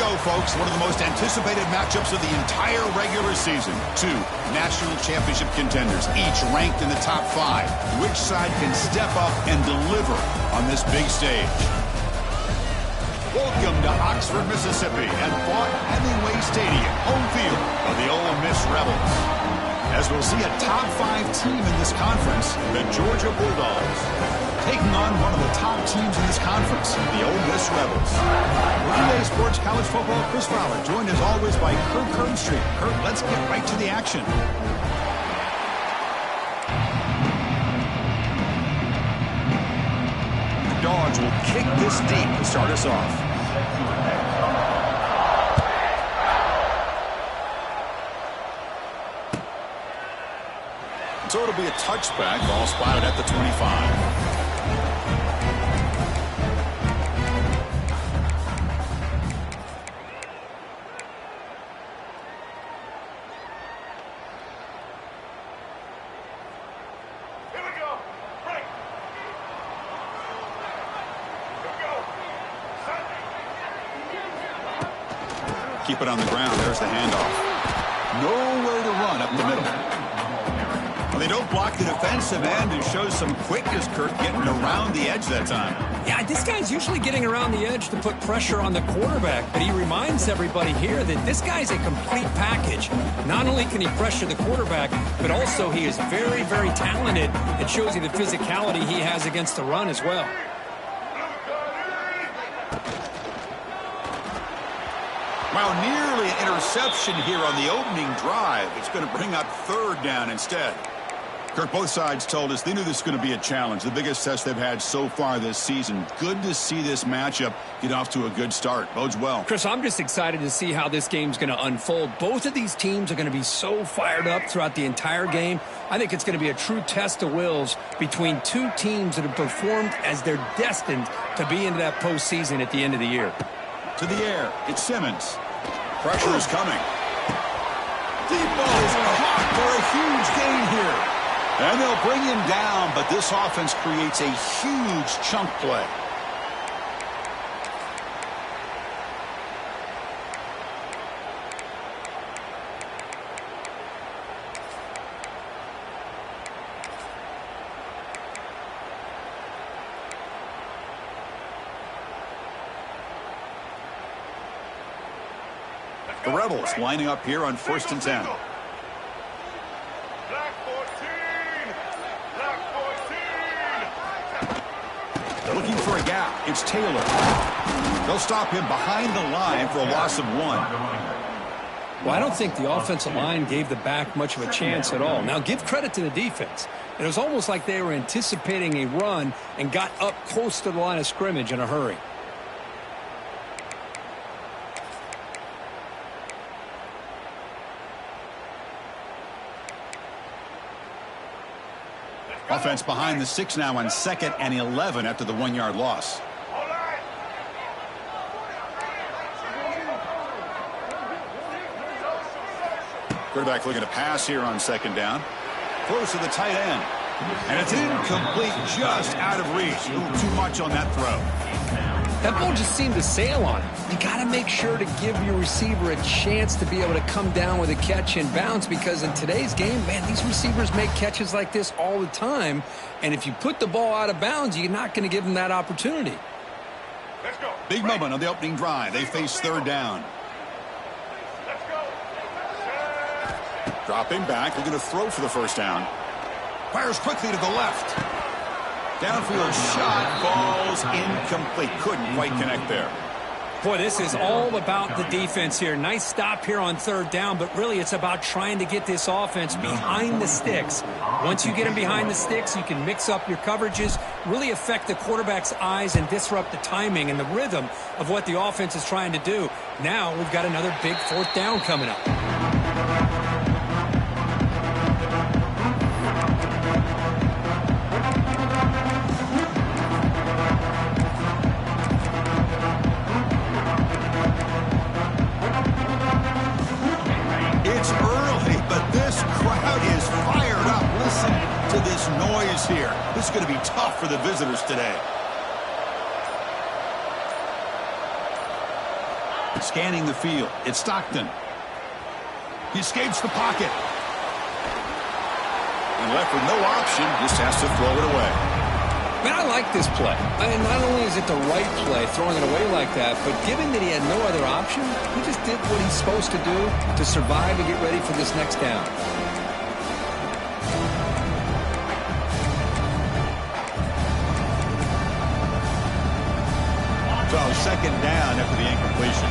go, folks. One of the most anticipated matchups of the entire regular season. Two national championship contenders, each ranked in the top 5. Which side can step up and deliver on this big stage? Welcome to Oxford, Mississippi, and Vaught Hemingway Stadium, home field of the Ole Miss Rebels. As we'll see a top 5 team in this conference, the Georgia Bulldogs, taking on one of the top teams in this conference, the Ole Miss Rebels. We're today's Sports College Football, Chris Fowler, joined as always by Kurt Kernstreet. Kurt, let's get right to the action. The Dogs will kick this deep to start us off. So it'll be a touchback, ball spotted at the 25. Keep it on the ground. There's the handoff. Nowhere to run up the middle. Well, they don't block the defensive end and shows some quickness, Kurt, getting around the edge that time. Yeah, this guy's usually getting around the edge to put pressure on the quarterback, but he reminds everybody here that this guy's a complete package. Not only can he pressure the quarterback, but also he is very, very talented. It shows you the physicality he has against the run as well. Well, nearly an interception here on the opening drive. It's going to bring up third down instead. Kirk, both sides told us they knew this was going to be a challenge, the biggest test they've had so far this season. Good to see this matchup get off to a good start. Bodes well. Chris, I'm just excited to see how this game's going to unfold. Both of these teams are going to be so fired up throughout the entire game. I think it's going to be a true test of wills between two teams that have performed as they're destined to be into that postseason at the end of the year. To the air, it's Simmons. Pressure is coming. Deep ball is caught for a huge gain here. And they'll bring him down, but this offense creates a huge chunk play. The Rebels lining up here on 1st and 10. They're looking for a gap. It's Taylor. They'll stop him behind the line for a loss of 1. Well, I don't think the offensive line gave the back much of a chance at all. Now, give credit to the defense. It was almost like they were anticipating a run and got up close to the line of scrimmage in a hurry. Offense behind the 6 now on 2nd and 11 after the 1-yard loss. Quarterback looking to pass here on 2nd down. Close to the tight end. And it's incomplete, just out of reach. A little too much on that throw. That ball just seemed to sail on him. You got to make sure to give your receiver a chance to be able to come down with a catch and bounce, because in today's game, man, these receivers make catches like this all the time. And if you put the ball out of bounds, you're not going to give them that opportunity. Let's go. Big moment on the opening drive. They face 3rd down. Let's go. Dropping back, looking to throw for the 1st down. Fires quickly to the left. Downfield shot, falls incomplete. Couldn't quite connect there. Boy, this is all about the defense here. Nice stop here on 3rd down, but really it's about trying to get this offense behind the sticks. Once you get them behind the sticks, you can mix up your coverages, really affect the quarterback's eyes and disrupt the timing and the rhythm of what the offense is trying to do. Now we've got another big 4th down coming up. It's early, but this crowd is fired up. Listen to this noise here. This is going to be tough for the visitors today. Scanning the field. It's Stockton. He escapes the pocket. And left with no option, just has to throw it away. Man, I like this play. And not only is it the right play, throwing it away like that, but given that he had no other option, he just did what he's supposed to do to survive and get ready for this next down. So second down after the incompletion.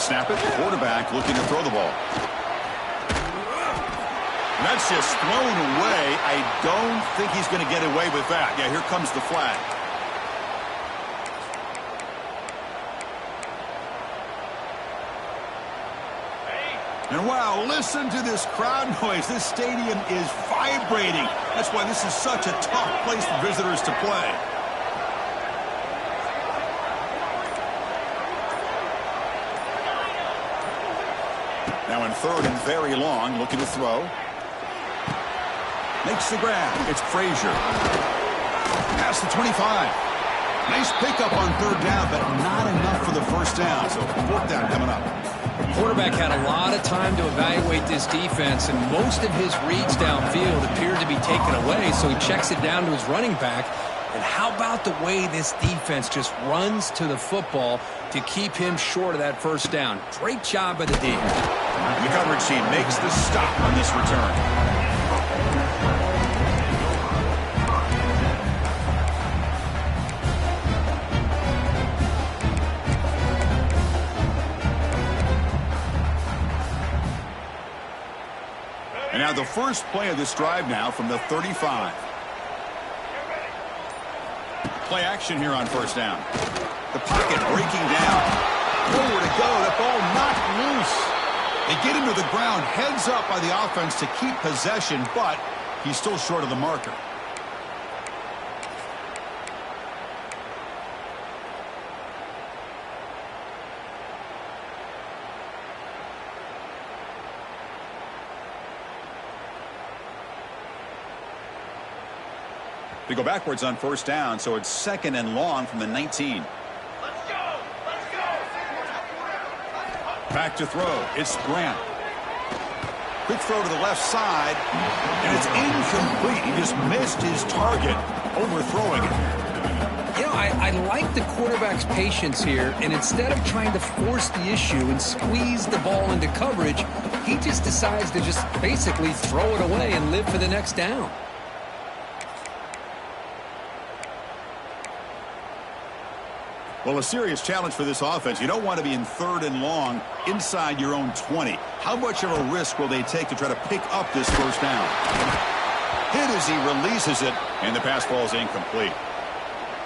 Snap it. Quarterback looking to throw the ball. And that's just thrown away. I don't think he's going to get away with that. Yeah, here comes the flag. And wow, listen to this crowd noise. This stadium is vibrating. That's why this is such a tough place for visitors to play. Now in third and very long, looking to throw. Makes the grab. It's Frazier. Past the 25. Nice pickup on third down, but not enough for the first down. So fourth down coming up. Quarterback had a lot of time to evaluate this defense, and most of his reads downfield appeared to be taken away, so he checks it down to his running back. And how about the way this defense just runs to the football to keep him short of that first down? Great job by the D. The coverage team makes the stop on this return. And now the first play of this drive now from the 35. Play action here on first down. The pocket breaking down. Nowhere to go. The ball knocked loose. They get him to the ground, heads up by the offense to keep possession, but he's still short of the marker. They go backwards on first down, so it's second and long from the 19. Back to throw. It's Grant. Quick throw to the left side, and it's incomplete. He just missed his target, overthrowing it. You know, I like the quarterback's patience here, and instead of trying to force the issue and squeeze the ball into coverage, he just decides to just basically throw it away and live for the next down. Well, a serious challenge for this offense. You don't want to be in third and long inside your own 20. How much of a risk will they take to try to pick up this first down? Hit as he releases it, and the pass ball is incomplete.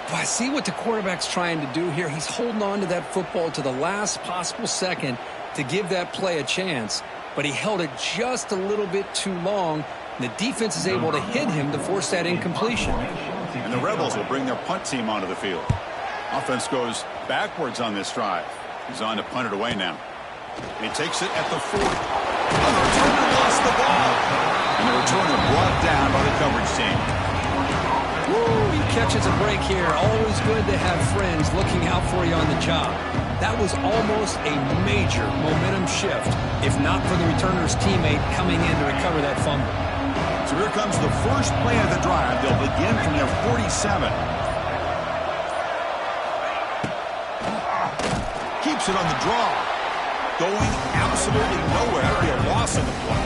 Well, I see what the quarterback's trying to do here. He's holding on to that football to the last possible second to give that play a chance, but he held it just a little bit too long, and the defense is able to hit him to force that incompletion. And the Rebels will bring their punt team onto the field. Offense goes backwards on this drive. He's on to punt it away now. He takes it at the 40. And the returner lost the ball. And the returner brought down by the coverage team. Woo, he catches a break here. Always good to have friends looking out for you on the job. That was almost a major momentum shift, if not for the returner's teammate coming in to recover that fumble. So here comes the first play of the drive. They'll begin from their 47. Keeps it on the draw. Going absolutely nowhere. That'll be a loss in the play.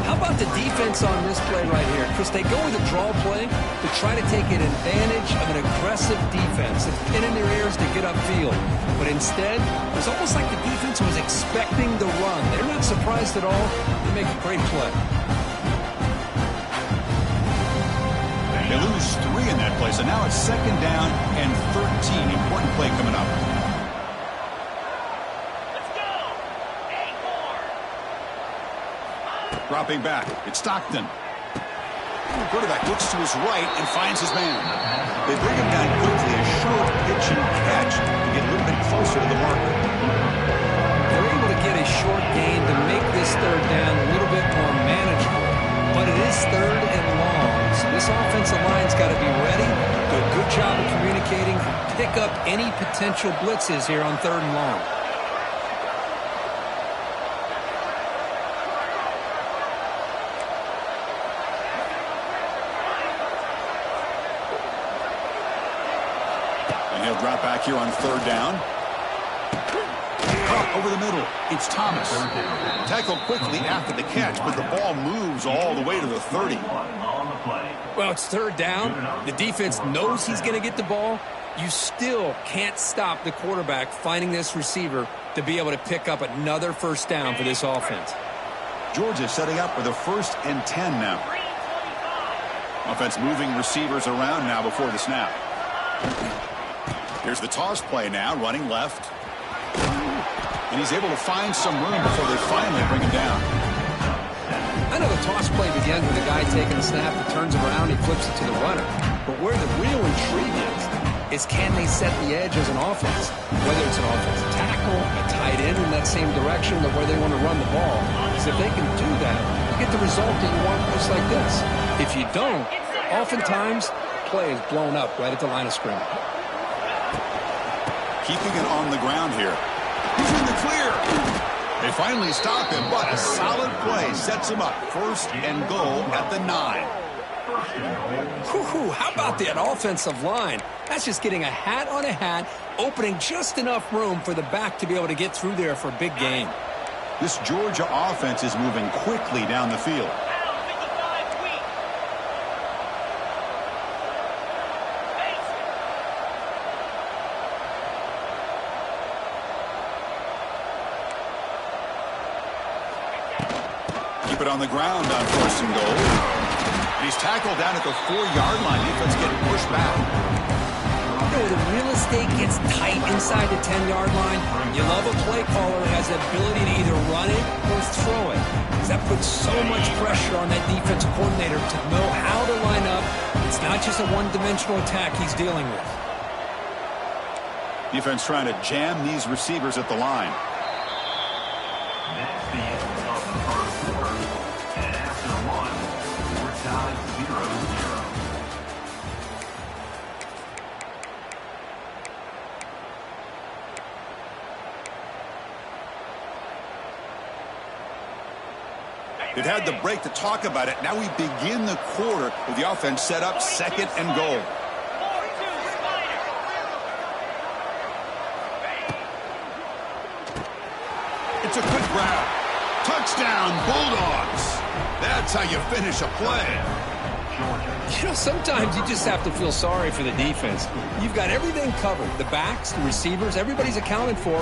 How about the defense on this play right here? Because they go with a draw play to try to take an advantage of an aggressive defense. It's pin in their ears to get upfield. But instead, it's almost like the defense was expecting the run. They're not surprised at all. They make a great play. They lose 3 in that play, so now it's second down and 13. Important play coming up. Dropping back. It's Stockton. The quarterback looks to his right and finds his man. They bring him down quickly, a short pitch and catch to get a little bit closer to the marker. They're able to get a short gain to make this third down a little bit more manageable. But it is third and long, so this offensive line's got to be ready, do a good job of communicating, pick up any potential blitzes here on third and long. And he'll drop back here on third down. Caught over the middle. It's Thomas. Tackled quickly after the catch, but the ball moves all the way to the 30. Well, it's third down. The defense knows he's going to get the ball. You still can't stop the quarterback finding this receiver to be able to pick up another first down for this offense. Georgia setting up for the 1st and 10 now. Offense moving receivers around now before the snap. Here's the toss play now, running left. And he's able to find some room before they finally bring him down. I know the toss play begins with a guy taking a snap, he turns around, he flips it to the runner. But where the real intrigue is can they set the edge as an offense? Whether it's an offensive tackle, a tight end in that same direction to where they want to run the ball. Because if they can do that, you get the result that you want just like this. If you don't, oftentimes, play is blown up right at the line of scrimmage. Keeping it on the ground here. He's in the clear. They finally stop him, but a solid play sets him up. 1st and goal at the 9. How about that offensive line? That's just getting a hat on a hat, opening just enough room for the back to be able to get through there for a big gain. This Georgia offense is moving quickly down the field. Keep it on the ground on 1st and goal. And he's tackled down at the 4-yard line. Defense getting pushed back. You know, the real estate gets tight inside the 10-yard line. You love a play caller who has the ability to either run it or throw it. Because that puts so much pressure on that defensive coordinator to know how to line up. It's not just a one-dimensional attack he's dealing with. Defense trying to jam these receivers at the line. They've had the break to talk about it. Now we begin the quarter with the offense set up 2nd and goal. It's a quick grab. Touchdown, Bulldogs. That's how you finish a play. You know, sometimes you just have to feel sorry for the defense. You've got everything covered. The backs, the receivers, everybody's accounted for.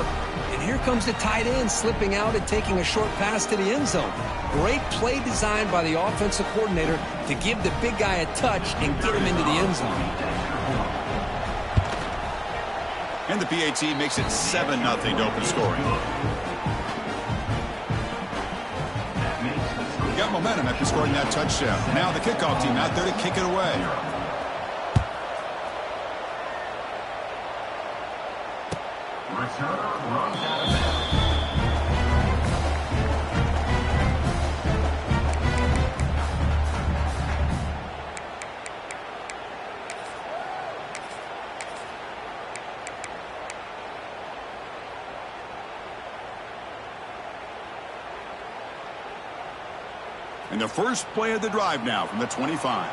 And here comes the tight end slipping out and taking a short pass to the end zone. Great play design by the offensive coordinator to give the big guy a touch and get him into the end zone. And the PAT makes it 7-0 to open scoring. Got momentum after scoring that touchdown. Now the kickoff team out there to kick it away. And the first play of the drive now from the 25.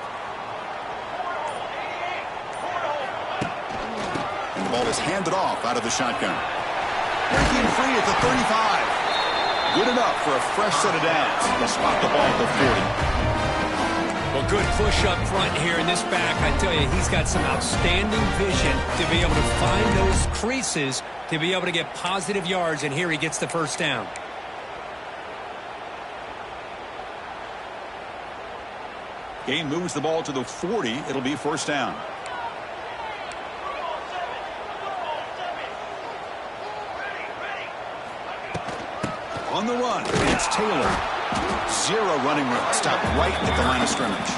And the ball is handed off out of the shotgun. Breaking free at the 35. Good enough for a fresh set of downs. They'll spot the ball at the 40. Well, good push up front here in this back. I tell you, he's got some outstanding vision to be able to find those creases to be able to get positive yards, and here he gets the first down. Gain moves the ball to the 40. It'll be first down. On the run, it's Taylor. 0 running room. Stopped right at the line of scrimmage.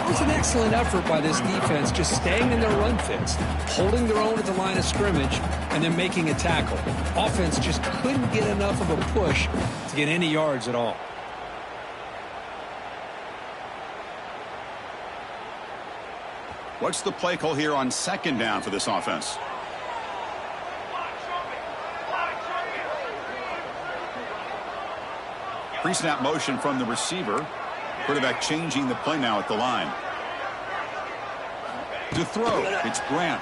was an excellent effort by this defense, just staying in their run fits, holding their own at the line of scrimmage, and then making a tackle. Offense just couldn't get enough of a push to get any yards at all. What's the play call here on second down for this offense? Pre-snap motion from the receiver. Quarterback changing the play now at the line. To throw, it's Grant.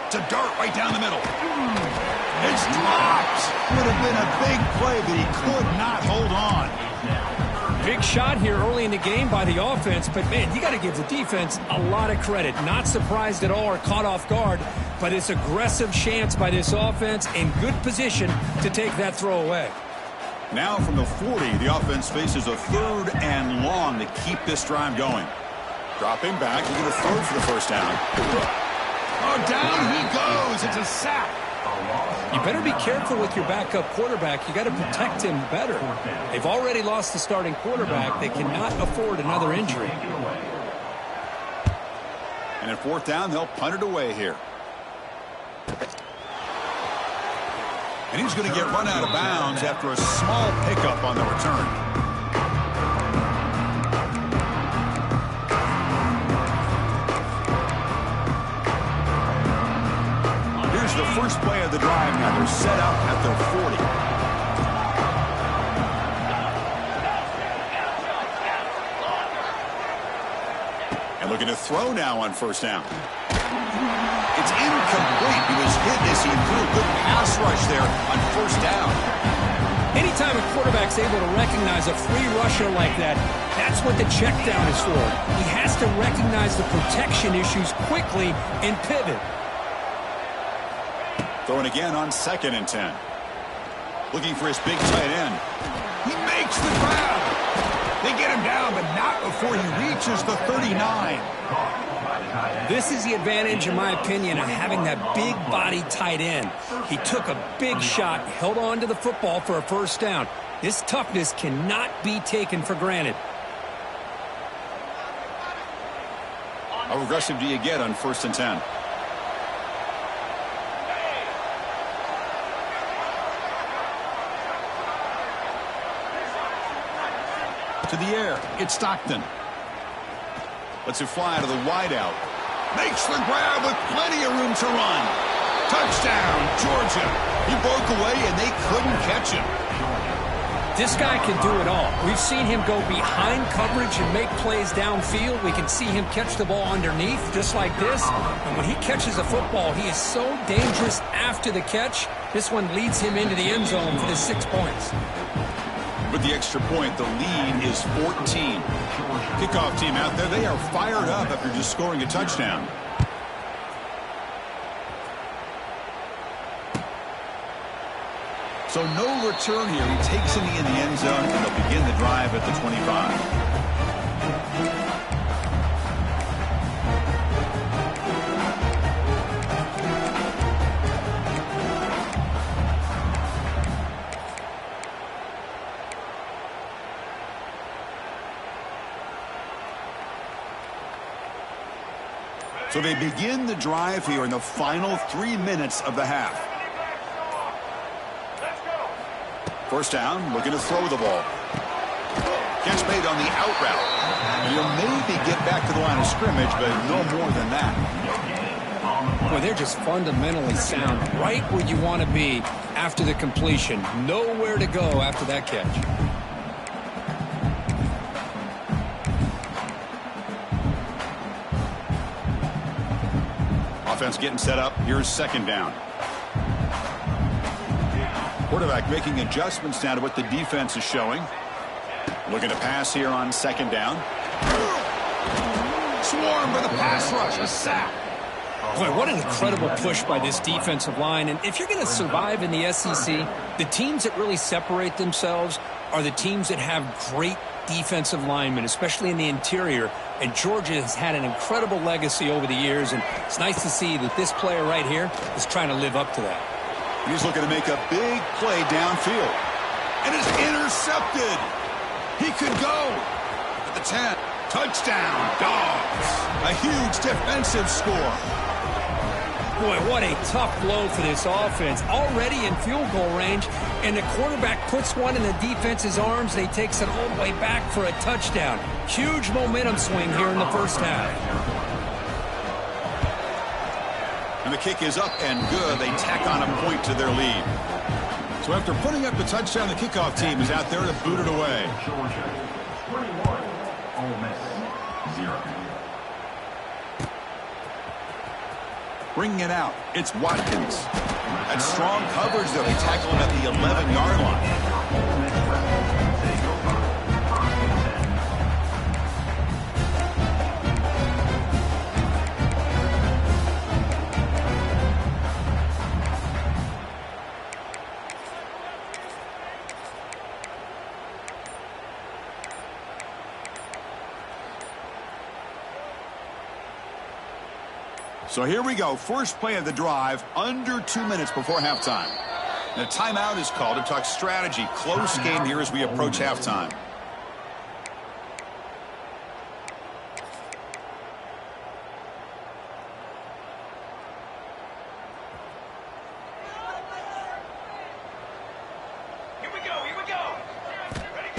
It's a dart right down the middle. It's dropped. Would have been a big play, but he could not hold on. Big shot here early in the game by the offense, but man, you got to give the defense a lot of credit. Not surprised at all or caught off guard, but it's aggressive chance by this offense in good position to take that throw away. Now from the 40, the offense faces a 3rd and long to keep this drive going. Dropping back, he's going to throw for the first down. Oh, down he goes. It's a sack. You better be careful with your backup quarterback. You got to protect him better. They've already lost the starting quarterback. They cannot afford another injury. And at 4th down, they'll punt it away here. And he's going to get run out of bounds after a small pickup on the return. Here's the first play of the drive now. They're set up at their 40. And looking to throw now on 1st down. It's incomplete. He was hit as he threw. Good pass rush there on 1st down. Anytime a quarterback's able to recognize a free rusher like that, that's what the check down is for. He has to recognize the protection issues quickly and pivot. Throwing again on 2nd and 10. Looking for his big tight end. He makes the grab. They get him down, but not before he reaches the 39. This is the advantage, in my opinion, of having that big body tight end. He took a big shot, held on to the football for a 1st down. This toughness cannot be taken for granted. How aggressive do you get on 1st and 10? To the air, it's Stockton. Lets it fly to the wideout. Makes the grab with plenty of room to run. Touchdown, Georgia. He broke away and they couldn't catch him. This guy can do it all. We've seen him go behind coverage and make plays downfield. We can see him catch the ball underneath just like this. And when he catches a football, he is so dangerous after the catch. This one leads him into the end zone for the 6 points. With the extra point, the lead is 14. Kickoff team out there, they are fired up after just scoring a touchdown. So no return here. He takes it in the end zone, and they'll begin the drive at the 25. So they begin the drive here in the final 3 minutes of the half. 1st down, looking to throw the ball. Catch made on the out route. And he'll maybe get back to the line of scrimmage, but no more than that. Boy, they're just fundamentally sound, right where you want to be after the completion. Nowhere to go after that catch. Offense getting set up. Here's 2nd down. Quarterback making adjustments now to what the defense is showing. Looking to pass here on 2nd down. Swarm with a pass rush. A sack. Boy, what an incredible push by this defensive line. And if you're going to survive in the SEC, the teams that really separate themselves are the teams that have great defensive linemen, especially in the interior. And Georgia has had an incredible legacy over the years, and it's nice to see that this player right here is trying to live up to that. He's looking to make a big play downfield. And it's intercepted. He could go at the 10. Touchdown, Dogs. A huge defensive score. Boy, what a tough blow for this offense. Already in field goal range, and the quarterback puts one in the defense's arms, and he takes it all the way back for a touchdown. Huge momentum swing here in the first half. And the kick is up and good. They tack on a point to their lead. So after putting up the touchdown, the kickoff team is out there to boot it away. Georgia, 21, Ole Miss, 0. Bringing it out, it's Watkins. That's strong coverage, though. They tackle him at the 11-yard line. So here we go. First play of the drive, under 2 minutes before halftime. And a timeout is called to talk strategy. Close game here as we approach halftime.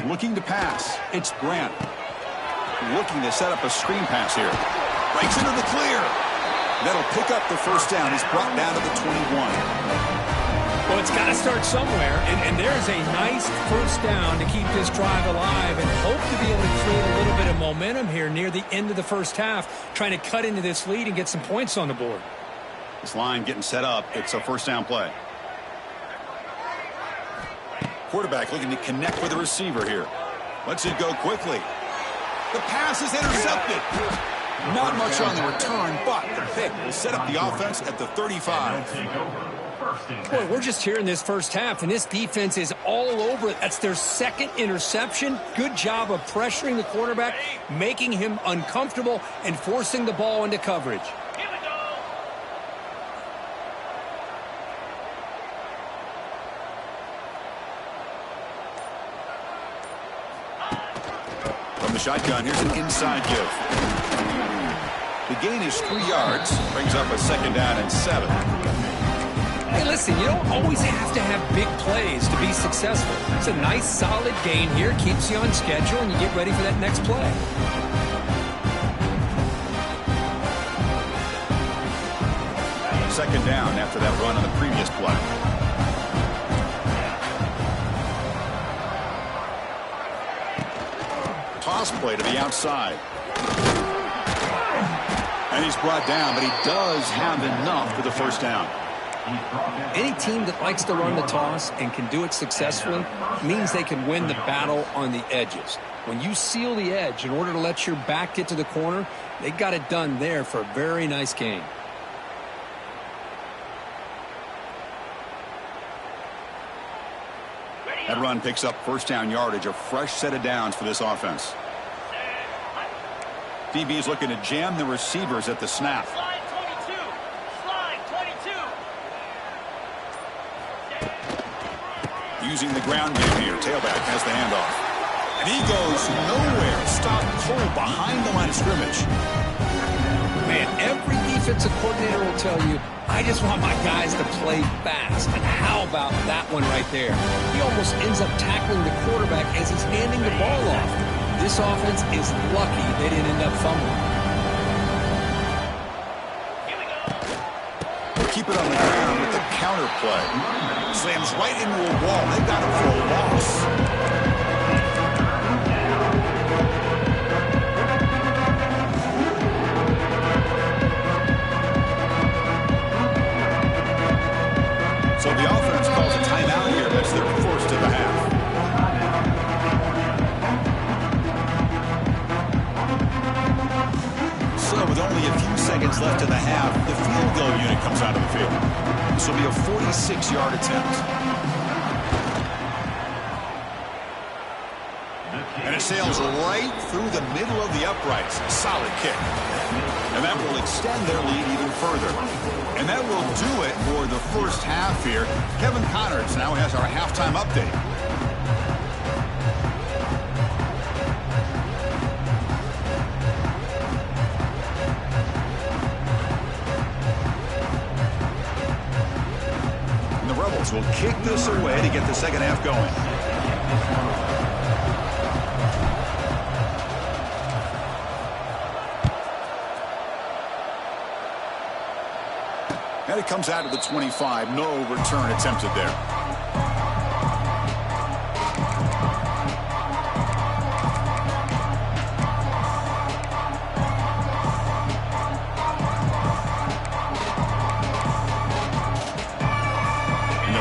Looking to pass. It's Grant. Looking to set up a screen pass here. Breaks into the clear. That'll pick up the first down. He's brought down to the 21. Well, it's got to start somewhere, and there's a nice first down to keep this drive alive and hope to be able to create a little bit of momentum here near the end of the first half, trying to cut into this lead and get some points on the board. This line getting set up. It's a first down play. Quarterback looking to connect with the receiver here. Lets it go quickly. The pass is intercepted. Not much on the return, but the pick will set up the offense at the 35. Boy, we're just here in this first half, and this defense is all over it. That's their second interception. Good job of pressuring the quarterback, making him uncomfortable, and forcing the ball into coverage. From the shotgun, here's an inside give. The gain is 3 yards, brings up a second down and 7. Hey, listen, you don't always have to have big plays to be successful. It's a nice, solid gain here, keeps you on schedule, and you get ready for that next play. Second down after that run on the previous play. Toss play to the outside. And he's brought down, but he does have enough for the first down. Any team that likes to run the toss and can do it successfully means they can win the battle on the edges. When you seal the edge in order to let your back get to the corner, they got it done there for a very nice gain. That run picks up first down yardage, a fresh set of downs for this offense. DB's looking to jam the receivers at the snap. Slide 22. Slide 22. Using the ground game here. Tailback has the handoff. And he goes nowhere. Stopped cold behind the line of scrimmage. Man, every defensive coordinator will tell you, I just want my guys to play fast. And how about that one right there? He almost ends up tackling the quarterback as he's handing the ball off. This offense is lucky they didn't end up fumbling. We'll keep it on the ground with the counter play. Slams right into a wall. They got him for a loss. So the offense calls a timeout here. That's their first of the half. So with only a few seconds left in the half, the field goal unit comes out of the field. This will be a 46-yard attempt. And it sails right through the middle of the uprights. Solid kick. And that will extend their lead even further. And that will do it for the first half here. Kevin Connors now has our halftime update. this away to get the second half going. And it comes out of the 25. No return attempted there.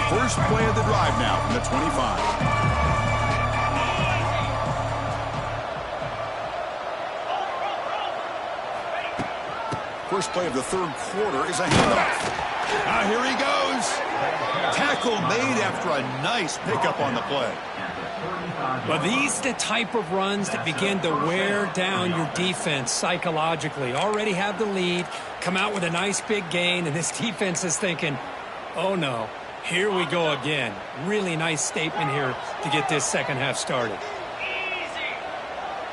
First play of the drive now from the 25. First play of the third quarter is a handoff. Here he goes. Tackle made after a nice pickup on the play. Well, these are the type of runs that begin to wear down your defense psychologically. Already have the lead, come out with a nice big gain, and this defense is thinking, oh no. Here we go again. Really nice statement here to get this second half started. Easy.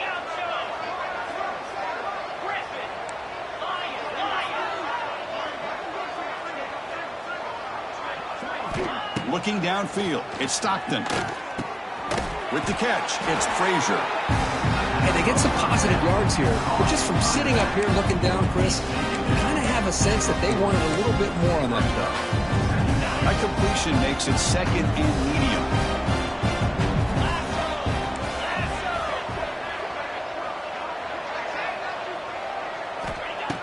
Ncaa. Griffin. Lion. Looking downfield, it's Stockton. With the catch, it's Frazier. Hey, they get some positive yards here, but just from sitting up here looking down, Chris, you kind of have a sense that they wanted a little bit more on that play. That completion makes it second and medium.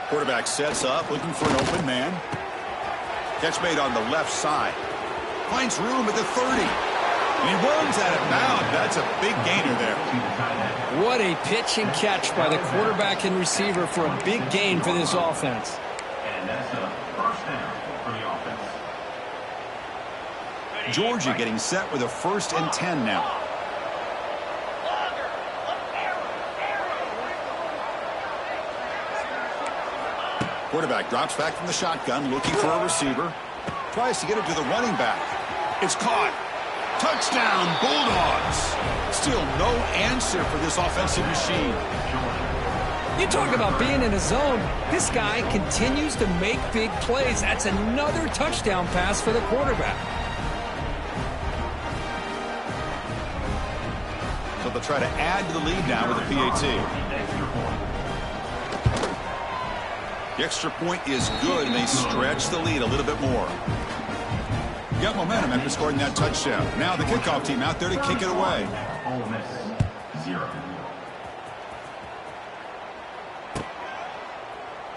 Quarterback sets up, looking for an open man. Catch made on the left side. Finds room at the 30. And he runs out of bounds. That's a big gainer there. What a pitch and catch by the quarterback and receiver for a big gain for this offense. And that's a first down for the offense. Georgia getting set with a 1st and 10 now. Quarterback drops back from the shotgun, looking for a receiver. Tries to get it to the running back. It's caught. Touchdown, Bulldogs. Still no answer for this offensive machine. You talk about being in a zone. This guy continues to make big plays. That's another touchdown pass for the quarterback. So they'll try to add to the lead now with a PAT. The extra point is good, and they stretch the lead a little bit more. Got momentum after scoring that touchdown. Now the kickoff team out there to kick it away. Ole Miss 0.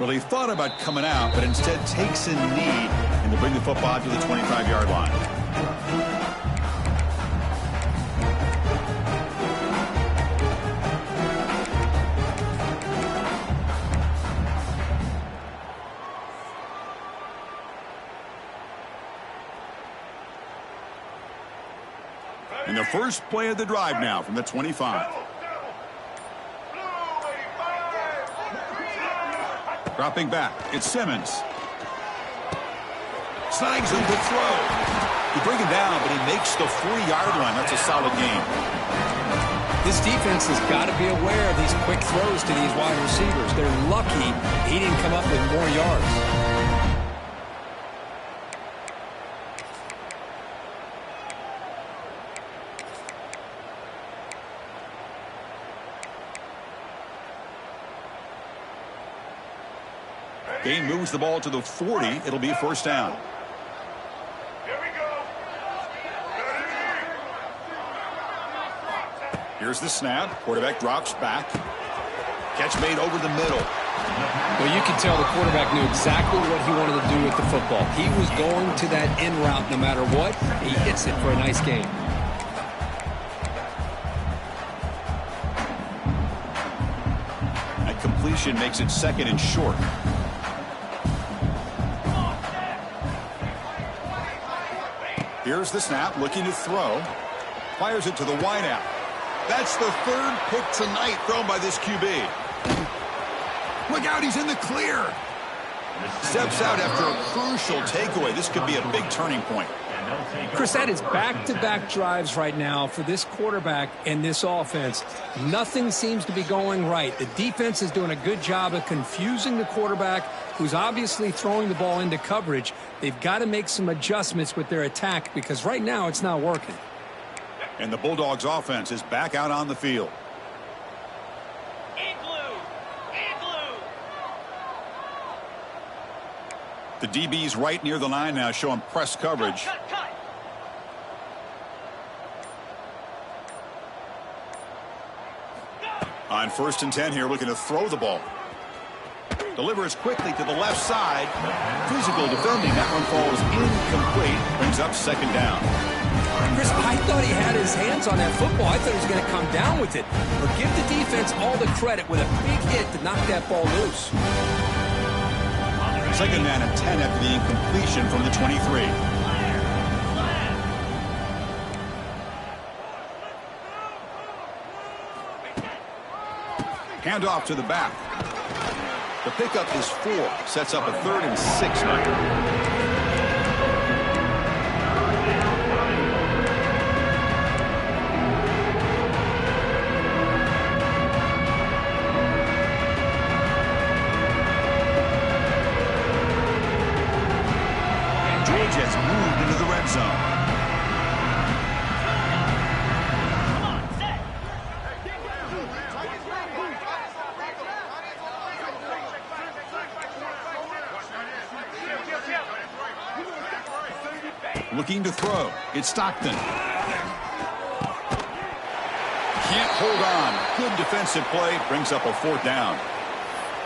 Well, he thought about coming out, but instead takes a knee and to bring the football to the 25-yard line. And the first play of the drive now from the 25. Dropping back, it's Simmons. Snags him to throw. You bring him down, but he makes the 40-yard line. That's a solid game. This defense has got to be aware of these quick throws to these wide receivers. They're lucky he didn't come up with more yards. Gain moves the ball to the 40. It'll be first down. Here we go. Here's the snap. Quarterback drops back. Catch made over the middle. Well, you can tell the quarterback knew exactly what he wanted to do with the football. He was going to that in route no matter what. He hits it for a nice gain. That completion makes it second and short. Here's the snap, looking to throw. Fires it to the wideout. That's the third pick tonight thrown by this QB. Look out, he's in the clear. Steps out after a crucial takeaway. This could be a big turning point. Chris, that is back-to-back drives right now for this quarterback and this offense. Nothing seems to be going right. The defense is doing a good job of confusing the quarterback, who's obviously throwing the ball into coverage. They've got to make some adjustments with their attack because right now it's not working. And the Bulldogs offense is back out on the field. The DB's right near the line now, showing press coverage. Cut. On 1st and 10 here, looking to throw the ball. Delivers quickly to the left side. Physical defending. That one falls incomplete. Brings up 2nd down. Chris, I thought he had his hands on that football. I thought he was going to come down with it. But give the defense all the credit with a big hit to knock that ball loose. 2nd down and 10 after the incompletion from the 23. Handoff to the back. The pickup is 4. Sets up a 3rd and 6 now. Has moved into the red zone. Looking to throw. It's Stockton. Can't hold on. Good defensive play. Brings up a 4th down.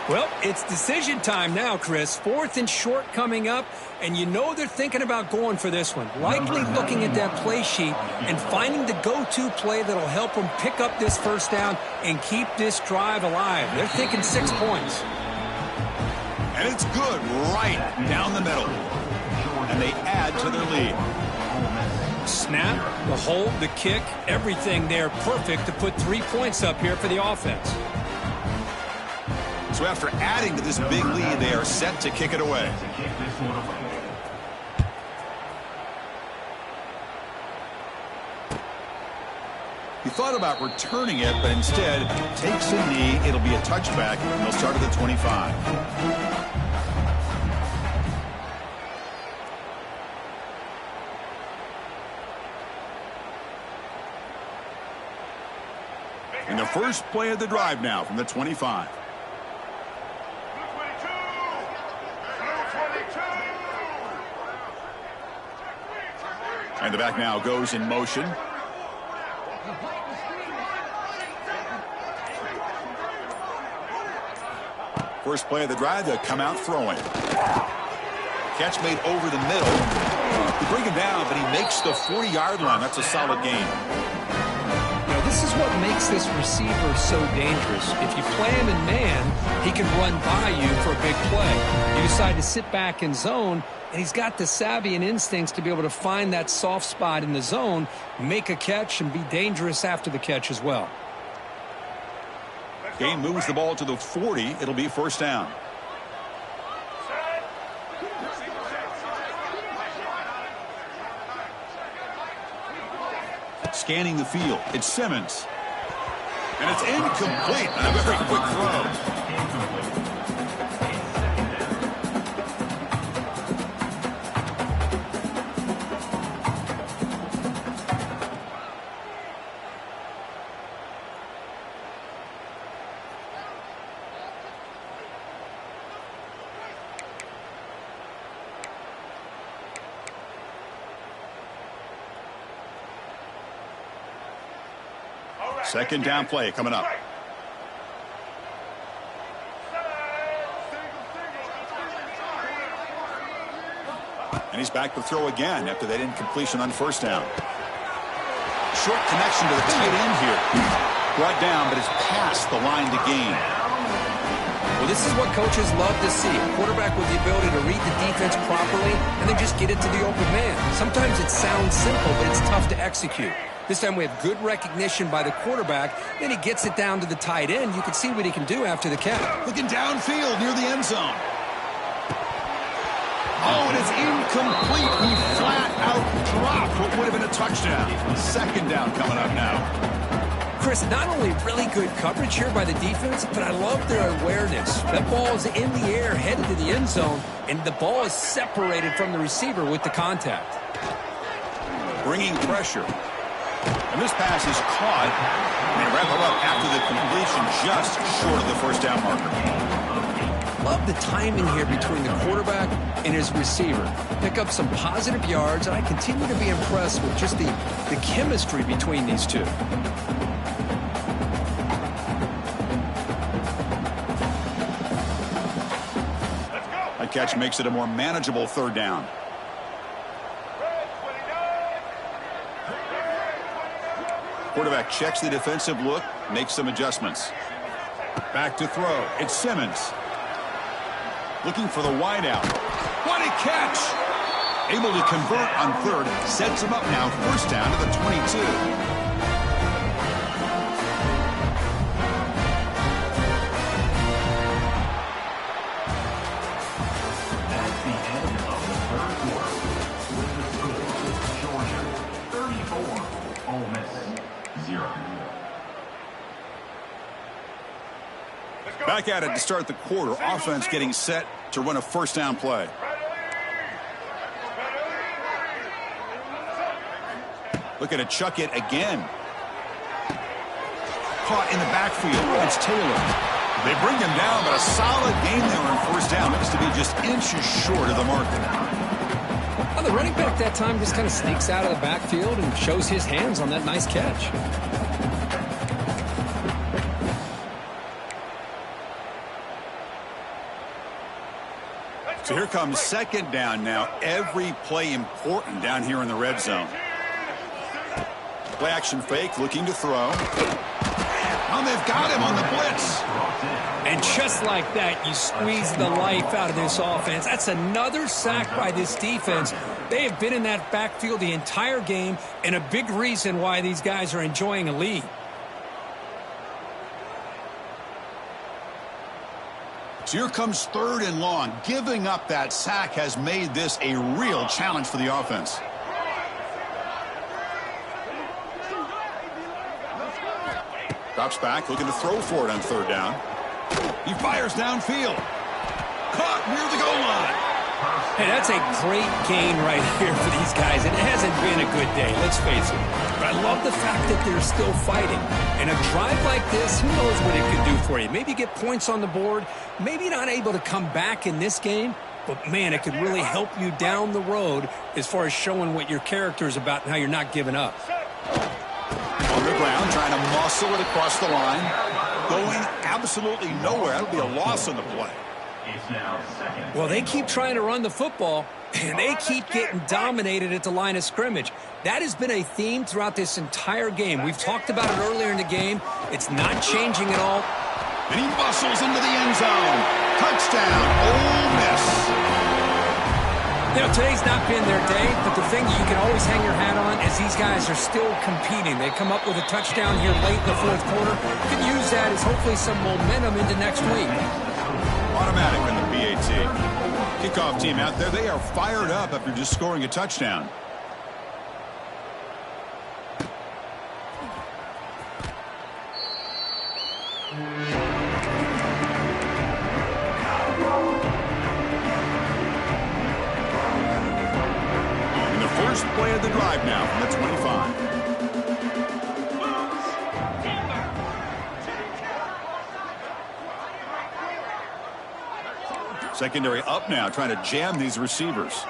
Well, it's decision time now, Chris. 4th and short coming up, and you know they're thinking about going for this one. Likely looking at that play sheet and finding the go-to play that'll help them pick up this 1st down and keep this drive alive. They're thinking 6 points. And it's good right down the middle. And they add to their lead. Snap, the hold, the kick, everything there perfect to put 3 points up here for the offense. So after adding to this big lead, they are set to kick it away. He thought about returning it, but instead takes a knee. It'll be a touchback, and they'll start at the 25. And the first play of the drive now from the 25. And the back now goes in motion. First play of the drive, they'll come out throwing. Catch made over the middle. They bring him down, but he makes the 40-yard line. That's a solid gain. This is what makes this receiver so dangerous. If you play him in man, he can run by you for a big play. You decide to sit back in zone, and he's got the savvy and instincts to be able to find that soft spot in the zone, make a catch, and be dangerous after the catch as well. Gain moves the ball to the 40. It'll be 1st down. Scanning the field. It's Simmons. And it's incomplete. And a very quick throw. Second down play coming up. And he's back to throw again after that incompletion on 1st down. Short connection to the tight end here. Brought down, but it's past the line to gain. Well, this is what coaches love to see. A quarterback with the ability to read the defense properly and then just get it to the open man. Sometimes it sounds simple, but it's tough to execute. This time we have good recognition by the quarterback. Then he gets it down to the tight end. You can see what he can do after the catch. Looking downfield near the end zone. Oh, and it's incomplete. He flat out dropped what would have been a touchdown. Second down coming up now. Chris, not only really good coverage here by the defense, but I love their awareness. That ball is in the air, headed to the end zone, and the ball is separated from the receiver with the contact. Bringing pressure. And this pass is caught. And they wrap it up after the completion just short of the first down marker. Love the timing here between the quarterback and his receiver. Pick up some positive yards, and I continue to be impressed with just the chemistry between these two. That catch makes it a more manageable third down. Quarterback checks the defensive look, makes some adjustments. Back to throw. It's Simmons. Looking for the wideout. What a catch! Able to convert on third. Sets him up now. First down to the 22. That's the end of the third quarter. With the score, Georgia 34, Ole Miss 0. Back at it to start the quarter. Offense getting set to run a first down play. Looking to chuck it again. Caught in the backfield. It's Taylor. They bring him down, but a solid game there on first down. Looks to be just inches short of the marker. Well, the running back that time just kind of sneaks out of the backfield and shows his hands on that nice catch. So here comes second down now. Every play important down here in the red zone. Play action fake, looking to throw. Oh, they've got him on the blitz. And just like that, you squeeze the life out of this offense. That's another sack by this defense. They have been in that backfield the entire game, and a big reason why these guys are enjoying a lead. So here comes third and long. Giving up that sack has made this a real challenge for the offense. Drops back, looking to throw for it on third down. He fires downfield. Caught near the goal line. Hey, that's a great gain right here for these guys. It hasn't been a good day, let's face it. But I love the fact that they're still fighting. And a drive like this, who knows what it could do for you. Maybe get points on the board. Maybe not able to come back in this game. But, man, it could really help you down the road as far as showing what your character is about and how you're not giving up. On the ground, trying to muscle it across the line. Going absolutely nowhere. That'll be a loss on the play. It's now second. Well, they keep trying to run the football, and they keep getting dominated at the line of scrimmage. That has been a theme throughout this entire game. We've talked about it earlier in the game. It's not changing at all. And he bustles into the end zone. Touchdown, Ole Miss. You know, today's not been their day, but the thing you can always hang your hat on is these guys are still competing. They come up with a touchdown here late in the fourth quarter. You can use that as hopefully some momentum into next week. Automatic in the PAT. Kickoff team out there. They are fired up after just scoring a touchdown. And the first play of the drive now from the 25. Secondary up now, trying to jam these receivers.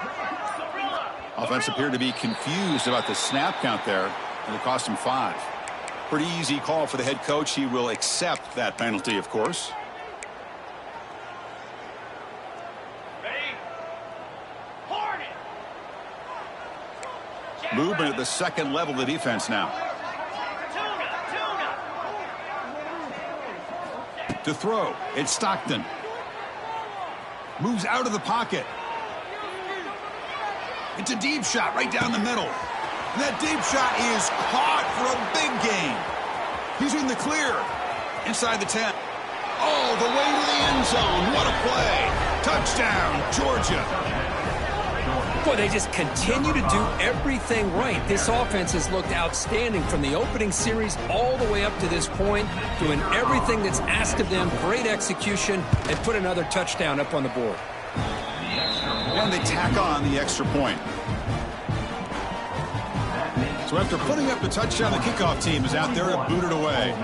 Offense appeared to be confused about the snap count there, and it cost him 5. Pretty easy call for the head coach. He will accept that penalty, of course. Movement at the second level of the defense now. To throw, it's Stockton. Moves out of the pocket. It's a deep shot right down the middle. And that deep shot is caught for a big gain. He's in the clear. Inside the 10. All the way to the end zone. What a play. Touchdown, Georgia. Boy, they just continue to do everything right. This offense has looked outstanding from the opening series all the way up to this point, doing everything that's asked of them. Great execution, and put another touchdown up on the board. And they tack on the extra point. So after putting up the touchdown, the kickoff team is out there to boot it away.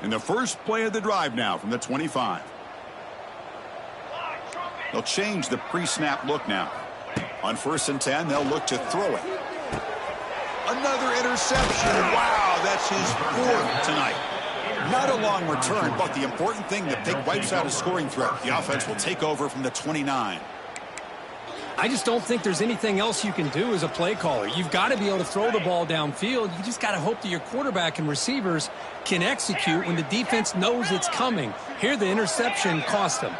In the first play of the drive now from the 25. They'll change the pre-snap look now. On 1st and 10, they'll look to throw it. Another interception. Wow, that's his 4th tonight. Not a long return, but the important thing, the pig wipes out a scoring threat. The offense will take over from the 29. I just don't think there's anything else you can do as a play caller. You've got to be able to throw the ball downfield. You just got to hope that your quarterback and receivers can execute when the defense knows it's coming. Here, the interception cost them.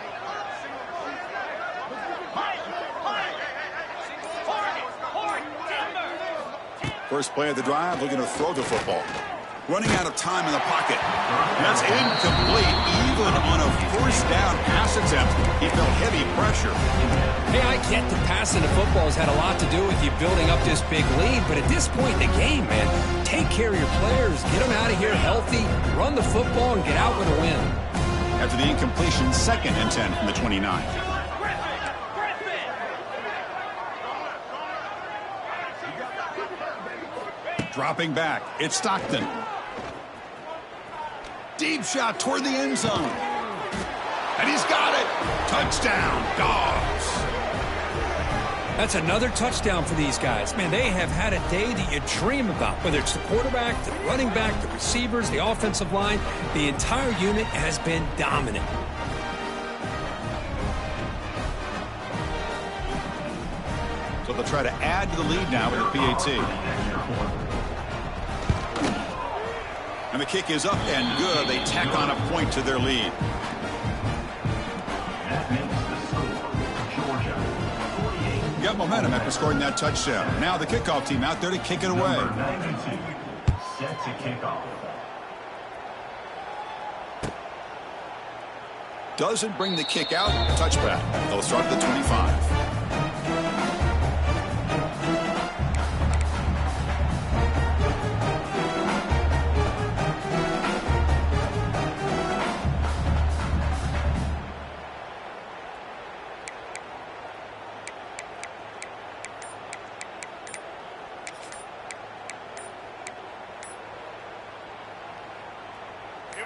First play of the drive, looking to throw the football. Running out of time in the pocket. That's incomplete, even on a 1st down pass attempt. He felt heavy pressure. Hey, I get the passing the football has had a lot to do with you building up this big lead, but at this point in the game, man, take care of your players, get them out of here healthy, run the football, and get out with a win. After the incompletion, 2nd and 10 from the 29. Dropping back, it's Stockton. Deep shot toward the end zone. And he's got it. Touchdown, Dogs. That's another touchdown for these guys. Man, they have had a day that you dream about, whether it's the quarterback, the running back, the receivers, the offensive line. The entire unit has been dominant. So they'll try to add to the lead now with the PAT. And the kick is up and good. They tack on a point to their lead. That makes the score, Georgia 48. Got momentum after scoring that touchdown. Now the kickoff team out there to kick it away. Number 92, set to kick off. Doesn't bring the kick out. Touchback. They'll start at the 25.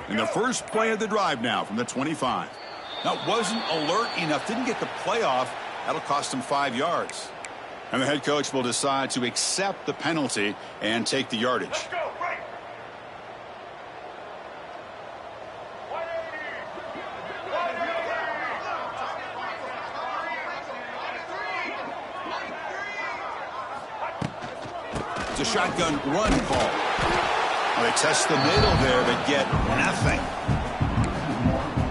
In the first play of the drive now from the 25. Now, wasn't alert enough, didn't get the play off. That'll cost him 5 yards. And the head coach will decide to accept the penalty and take the yardage. Let's go, right. 180. It's a shotgun run call. Well, they test the middle there, but get nothing.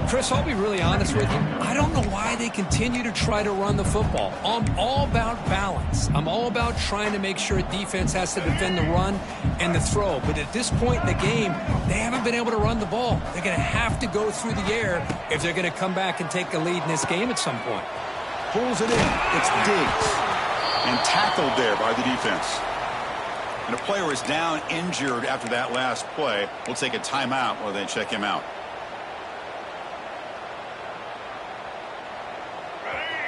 Chris, I'll be really honest with you. I don't know why they continue to try to run the football. I'm all about balance. I'm all about trying to make sure defense has to defend the run and the throw. But at this point in the game, they haven't been able to run the ball. They're going to have to go through the air if they're going to come back and take the lead in this game at some point. Pulls it in. It's Diggs. And tackled there by the defense. And a player is down injured after that last play. We'll take a timeout while they check him out.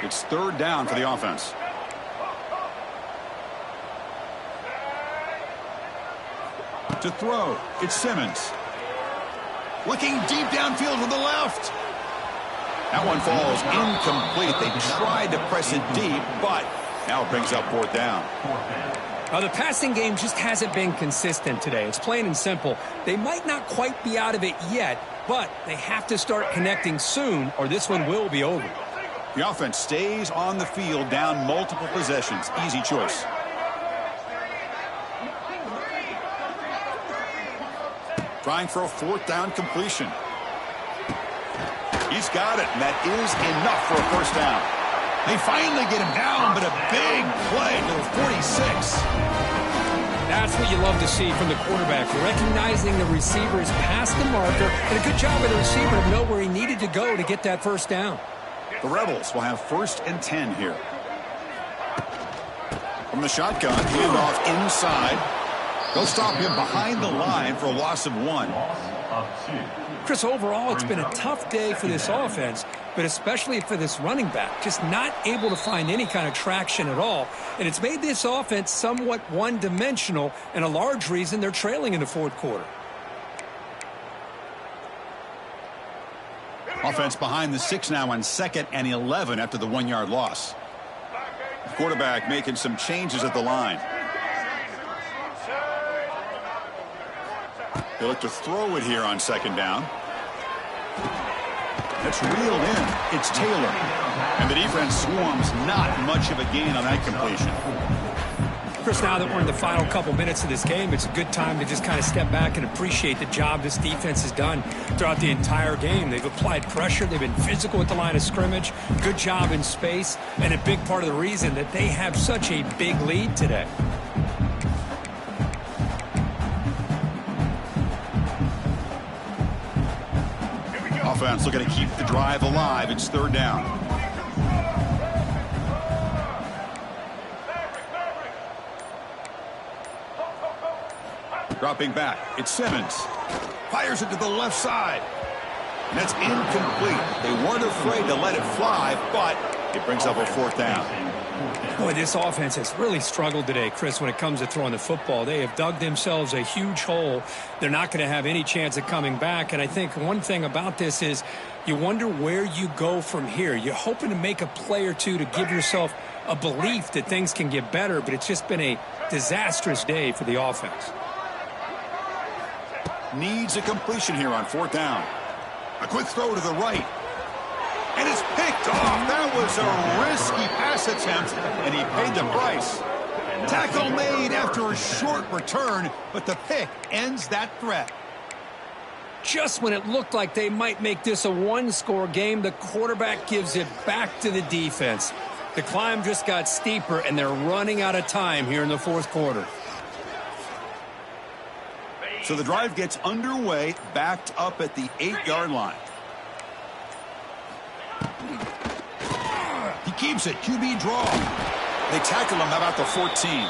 It's 3rd down for the offense. To throw, it's Simmons. Looking deep downfield to the left. That one falls incomplete. They tried to press it deep, but now it brings up 4th down. The passing game just hasn't been consistent today. It's plain and simple. They might not quite be out of it yet, but they have to start connecting soon, or this one will be over. The offense stays on the field, down multiple possessions. Easy choice. trying for a fourth down completion. He's got it, and that is enough for a first down. They finally get him down, but a big play to the 46. That's what you love to see from the quarterback, recognizing the receiver is past the marker, and a good job by the receiver to know where he needed to go to get that first down. The Rebels will have 1st and 10 here. From the shotgun, handoff inside. They'll stop him behind the line for a loss of 1. Loss of 2. Chris, overall, it's been a tough day for this offense, but especially for this running back. Just not able to find any kind of traction at all. And it's made this offense somewhat one-dimensional, and a large reason they're trailing in the fourth quarter. Offense behind the 6 now on 2nd and 11 after the 1-yard loss. The quarterback making some changes at the line. They look to throw it here on 2nd down. That's reeled in. It's Taylor. And the defense swarms, not much of a gain on that completion. Chris, now that we're in the final couple minutes of this game, it's a good time to just kind of step back and appreciate the job this defense has done throughout the entire game. They've applied pressure. They've been physical at the line of scrimmage. Good job in space. And a big part of the reason that they have such a big lead today. Offense looking to keep the drive alive. It's 3rd down. Dropping back. It's Simmons. Fires it to the left side. And that's incomplete. They weren't afraid to let it fly, but it brings up a 4th down. Boy, this offense has really struggled today, Chris, when it comes to throwing the football. They have dug themselves a huge hole. They're not going to have any chance of coming back. And I think one thing about this is you wonder where you go from here. You're hoping to make a play or two to give yourself a belief that things can get better, but it's just been a disastrous day for the offense. Needs a completion here on 4th down. A quick throw to the right. And it's picked off. That was a risky pass attempt, and he paid the price. Tackle made after a short return, but the pick ends that threat. Just when it looked like they might make this a one-score game, the quarterback gives it back to the defense. The climb just got steeper, and they're running out of time here in the fourth quarter. So the drive gets underway, backed up at the 8-yard line. He keeps it. QB draw. They tackle him about the 14.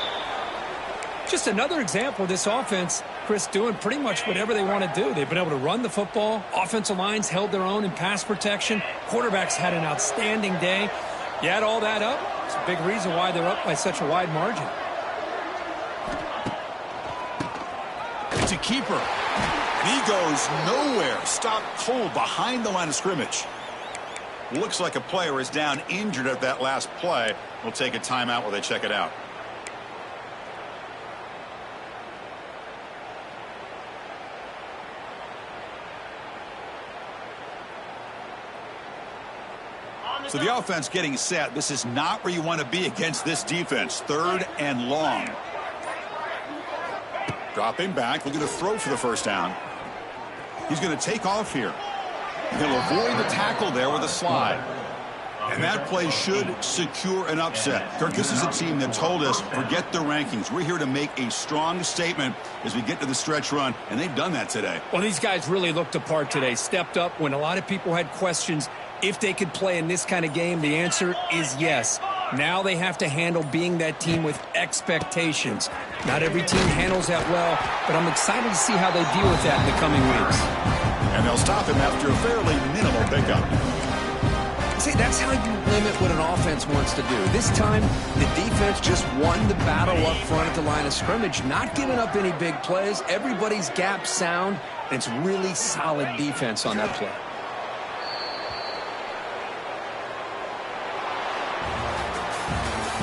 Just another example of this offense, Chris, doing pretty much whatever they want to do. They've been able to run the football. Offensive lines held their own in pass protection. Quarterbacks had an outstanding day. You add all that up, it's a big reason why they're up by such a wide margin. It's a keeper. And he goes nowhere. Stopped cold behind the line of scrimmage. Looks like a player is down injured at that last play. We'll take a timeout while they check it out. So the offense getting set. This is not where you want to be against this defense. 3rd and long. Dropping back, looking to throw for the first down. He's going to take off here. He'll avoid the tackle there with a slide. And that play should secure an upset. Kirk, this is a team that told us, forget the rankings. We're here to make a strong statement as we get to the stretch run, and they've done that today. Well, these guys really looked apart today, stepped up when a lot of people had questions if they could play in this kind of game. The answer is yes. Now they have to handle being that team with expectations. Not every team handles that well, but I'm excited to see how they deal with that in the coming weeks. And they'll stop him after a fairly minimal pickup. See, that's how you limit what an offense wants to do. This time, the defense just won the battle up front at the line of scrimmage, not giving up any big plays. Everybody's gap sound, and it's really solid defense on that play.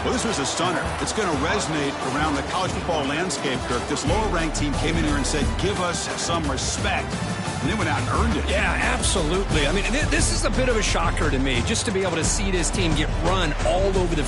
Well, this was a stunner. It's going to resonate around the college football landscape, Kirk. This lower-ranked team came in here and said, give us some respect. And they went out and earned it. Yeah, absolutely. I mean, this is a bit of a shocker to me, just to be able to see this team get run all over the